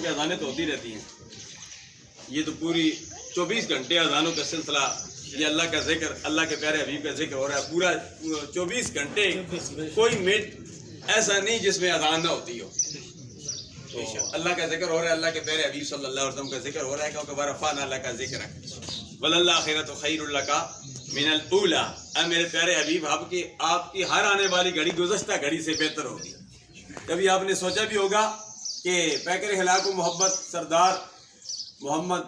کیونکہ اذانیں تو ہوتی رہتی ہیں. یہ تو پوری 24 گھنٹے اذانوں کا سلسلہ، یہ اللہ کا ذکر، اللہ کے پیارے حبیب کا ذکر ہو رہا ہے. پورا 24 گھنٹے کوئی منٹ ایسا نہیں جس میں اذان نہ ہوتی ہو. تو اللہ کا ذکر ہو رہا ہے، اللہ کے پیارے حبیب صلی اللہ علیہ وسلم کا ذکر ہو رہا ہے، کیونکہ ورفعنا اللہ کا ذکر ہے. وللآخرۃ خیر لک من الاولی. اے میرے پیارے حبیب، آپ کی ہر آنے والی گھڑی گزشتہ گھڑی سے بہتر ہوگی. کبھی آپ نے سوچا بھی ہوگا کہ پیکر ہلاک و محبت سردار محمد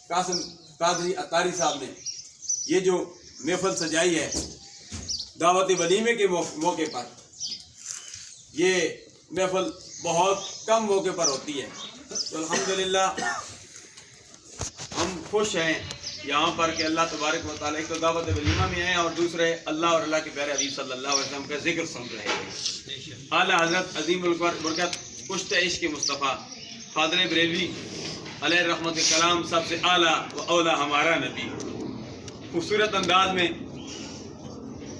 قاسم قادری اطاری صاحب نے یہ جو محفل سجائی ہے دعوت ولیمے کے موقع پر، یہ محفل بہت کم موقع پر ہوتی ہے. تو الحمدللہ ہم خوش ہیں یہاں پر کہ اللہ تبارک و تعالیٰ ایک تو دعوت ولیمہ میں ہیں اور دوسرے اللہ اور اللہ کے پیارے حبیب صلی اللہ علیہ وسلم کا ذکر سن رہے ہیں. اعلیٰ حضرت عظیم البرکت پشت عشق مصطفیٰ فاضل بریلوی علیہ رحمت کلام سب سے اعلیٰ و اولا ہمارا نبی خوبصورت انداز میں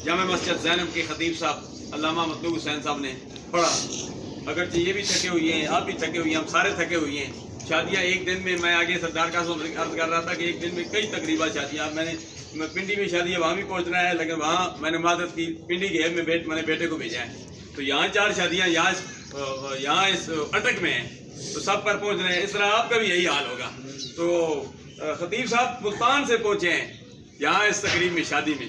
جامع مسجد زینب کے خطیب صاحب علامہ مطلوب حسین صاحب نے پڑھا. اگرچہ یہ بھی تھکے ہوئے ہیں، آپ بھی تھکے ہوئے ہیں، ہم سارے تھکے ہوئے ہیں. شادیاں ایک دن میں، میں آگے سردار کا عرض کر رہا تھا کہ ایک دن میں کئی تقریبا شادیاں. میں پنڈی میں شادی ہے، وہاں بھی پہنچنا ہے، لیکن وہاں میں نے معذرت کی پنڈی کے ہے، میں نے بیٹے کو بھیجا ہے. تو یہاں 4 شادیاں یہاں اس اٹک میں ہیں، تو سب پر پہنچ رہے ہیں. اس طرح آپ کا بھی یہی حال ہوگا. تو خطیب صاحب ملتان سے پہنچے ہیں یہاں اس تقریب میں، شادی میں.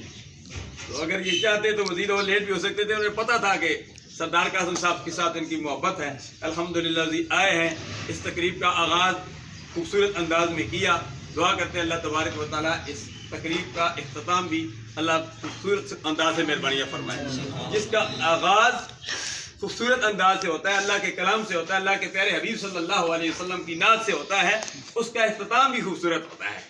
تو اگر یہ چاہتے تو مزید اور لیٹ بھی ہو سکتے تھے. انہیں پتہ تھا کہ سردار قاسم صاحب کے ساتھ ان کی محبت ہے. الحمدللہ آئے ہیں، اس تقریب کا آغاز خوبصورت انداز میں کیا. دعا کرتے ہیں اللہ تبارک و تعالیٰ اس تقریب کا اختتام بھی اللہ خوبصورت انداز سے مہربانیاں فرمائے. جس کا آغاز خوبصورت انداز سے ہوتا ہے، اللہ کے کلام سے ہوتا ہے، اللہ کے پیارے حبیب صلی اللہ علیہ وسلم کی نعت سے ہوتا ہے، اس کا اختتام بھی خوبصورت ہوتا ہے.